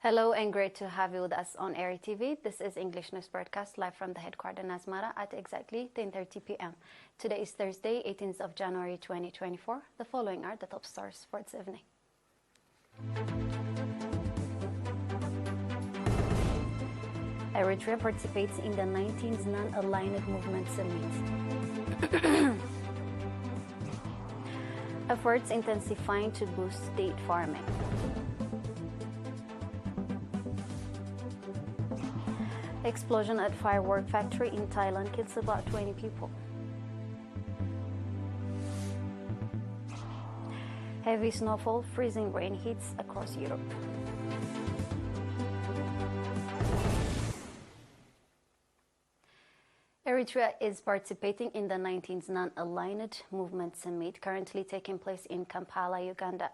Hello and great to have you with us on ERi-TV. This is English News Broadcast live from the headquarters in Asmara at exactly 10:30 p.m. Today is Thursday, 18th of January 2024. The following are the top stories for this evening. Eritrea participates in the 19th Non-Aligned Movement Summit. Efforts intensifying to boost date farming. Explosion at firework factory in Thailand kills about 20 people. Heavy snowfall, freezing rain hits across Europe. Eritrea is participating in the 19th Non-Aligned Movement Summit currently taking place in Kampala, Uganda.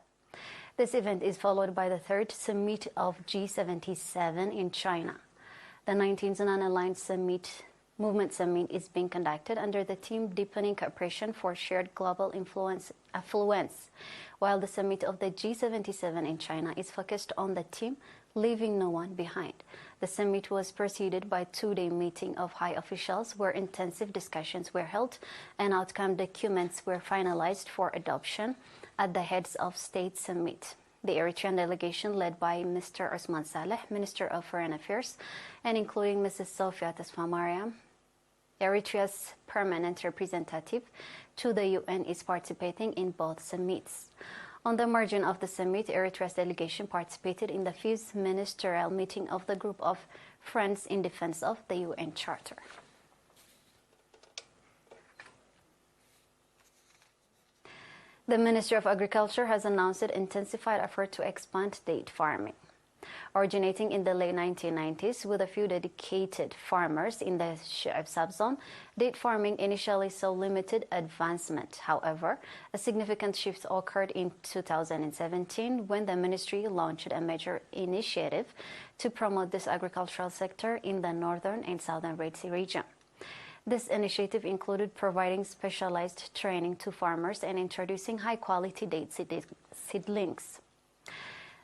This event is followed by the third summit of G77 in China. The 19th Non-Aligned Movement Summit is being conducted under the theme Deepening Cooperation for Shared Global Affluence, while the summit of the G77 in China is focused on the theme Leaving No One Behind. The summit was preceded by a two-day meeting of high officials where intensive discussions were held and outcome documents were finalized for adoption at the Heads of State Summit. The Eritrean delegation, led by Mr. Osman Saleh, Minister of Foreign Affairs, and including Mrs. Sofia Tesfamariam, Eritrea's permanent representative to the UN, is participating in both summits. On the margin of the summit, Eritrea's delegation participated in the fifth ministerial meeting of the Group of Friends in Defense of the UN Charter. The Ministry of Agriculture has announced an intensified effort to expand date farming. Originating in the late 1990s with a few dedicated farmers in the Shu'aib subzone, date farming initially saw limited advancement. However, a significant shift occurred in 2017 when the ministry launched a major initiative to promote this agricultural sector in the northern and southern Red Sea region. This initiative included providing specialized training to farmers and introducing high-quality date seedlings.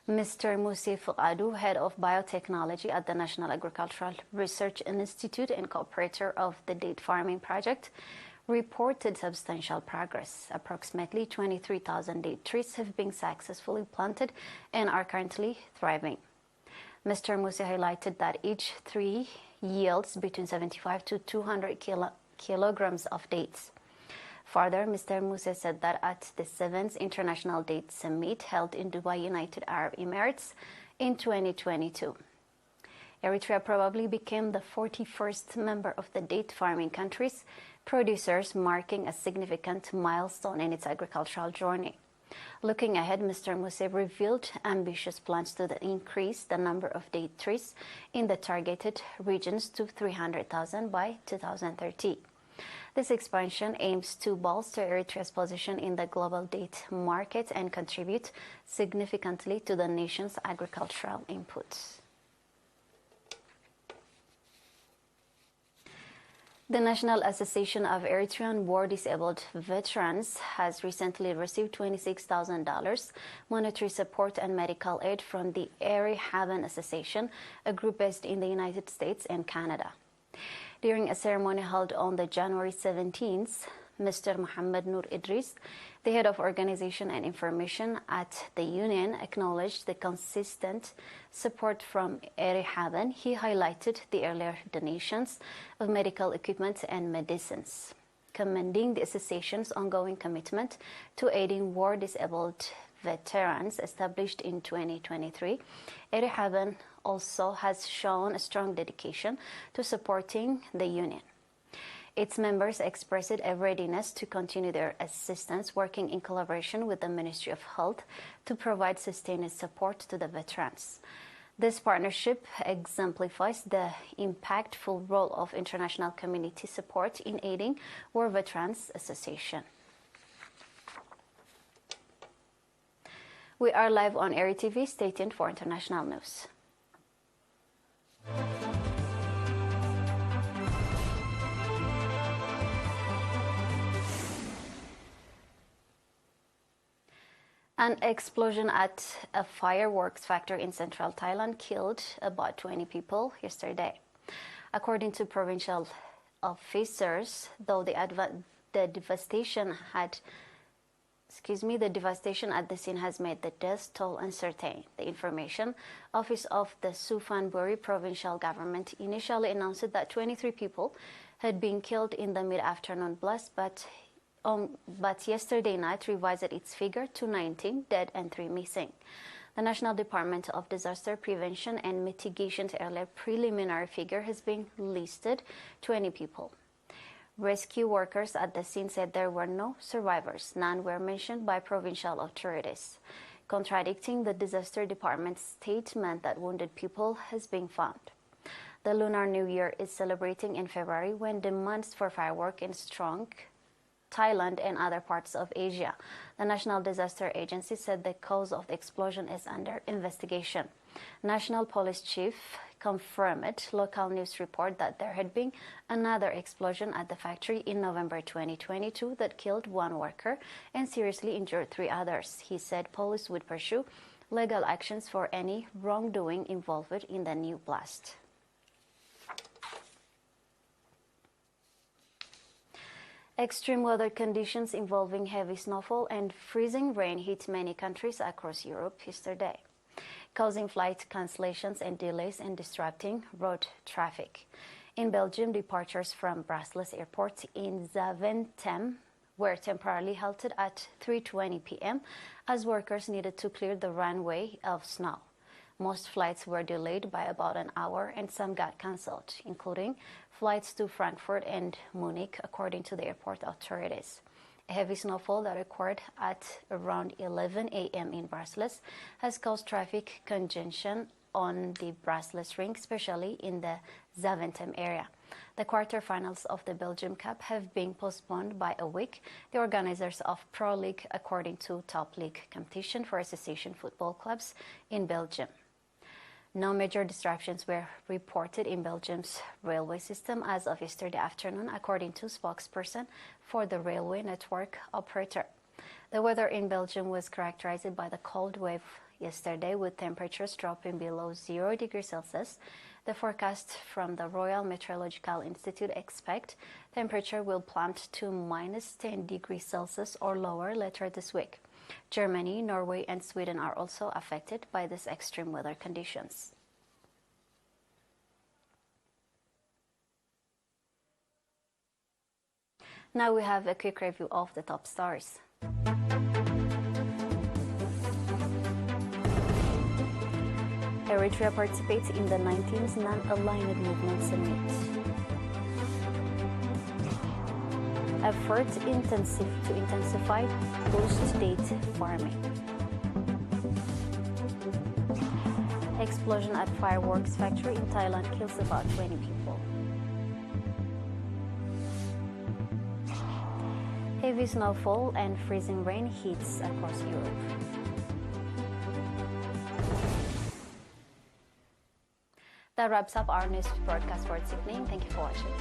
Mr. Musi Fuadu, head of biotechnology at the National Agricultural Research Institute and co-operator of the date farming project, reported substantial progress. Approximately 23,000 date trees have been successfully planted and are currently thriving. Mr. Musi highlighted that each tree yields between 75 to 200 kilograms of dates. Further, Mr. Musa said that at the 7th International Date Summit held in Dubai, United Arab Emirates in 2022, Eritrea probably became the 41st member of the date farming countries producers, marking a significant milestone in its agricultural journey. Looking ahead, Mr. Musa revealed ambitious plans to increase the number of date trees in the targeted regions to 300,000 by 2030. This expansion aims to bolster Eritrea's position in the global date market and contribute significantly to the nation's agricultural inputs. The National Association of Eritrean War Disabled Veterans has recently received $26,000 monetary support and medical aid from the ERi-TV Association, a group based in the United States and Canada. During a ceremony held on the January 17th, Mr. Mohammed Nur Idris, the head of organization and information at the union, acknowledged the consistent support from ERi-TV. He highlighted the earlier donations of medical equipment and medicines. Commending the association's ongoing commitment to aiding war-disabled veterans established in 2023, ERi-TV also has shown a strong dedication to supporting the union. Its members expressed a readiness to continue their assistance, working in collaboration with the Ministry of Health to provide sustained support to the veterans. This partnership exemplifies the impactful role of international community support in aiding War Veterans Association. We are live on ERi-TV. Stay tuned for international news. An explosion at a fireworks factory in central Thailand killed about 20 people yesterday. According to provincial officers, though the devastation at the scene has made the death toll uncertain. The Information Office of the Suphanburi provincial government initially announced that 23 people had been killed in the mid-afternoon blast, but yesterday night revised its figure to 19 dead and 3 missing. The National Department of Disaster Prevention and Mitigation's earlier preliminary figure has been listed 20 people. Rescue workers at the scene said there were no survivors. None were mentioned by provincial authorities, contradicting the disaster department's statement that wounded people has been found. The Lunar New Year is celebrating in February when demands for fireworks in strong Thailand and other parts of Asia. The National Disaster Agency said the cause of the explosion is under investigation. National Police Chief confirmed local news report that there had been another explosion at the factory in November 2022 that killed 1 worker and seriously injured 3 others. He said police would pursue legal actions for any wrongdoing involved in the new blast. Extreme weather conditions involving heavy snowfall and freezing rain hit many countries across Europe yesterday, causing flight cancellations and delays and disrupting road traffic. In Belgium, departures from Brussels Airport in Zaventem were temporarily halted at 3:20 p.m. as workers needed to clear the runway of snow. Most flights were delayed by about an hour and some got cancelled, including flights to Frankfurt and Munich, according to the airport authorities. A heavy snowfall that occurred at around 11 a.m. in Brussels has caused traffic congestion on the Brussels ring, especially in the Zaventem area. The quarterfinals of the Belgium Cup have been postponed by a week, the organizers of Pro League, according to Top League competition for association football clubs in Belgium. No major disruptions were reported in Belgium's railway system as of yesterday afternoon, according to spokesperson for the railway network operator. The weather in Belgium was characterized by the cold wave yesterday, with temperatures dropping below 0 degrees Celsius. The forecast from the Royal Meteorological Institute expect temperature will plummet to -10 degrees Celsius or lower later this week. Germany, Norway, and Sweden are also affected by these extreme weather conditions. Now we have a quick review of the top stories. Eritrea participates in the 19th Non-Aligned Movement Summit. Effort to intensify post-date farming. Explosion at fireworks factory in Thailand kills about 20 people. Heavy snowfall and freezing rain hits across Europe. That wraps up our news broadcast for this evening. Thank you for watching.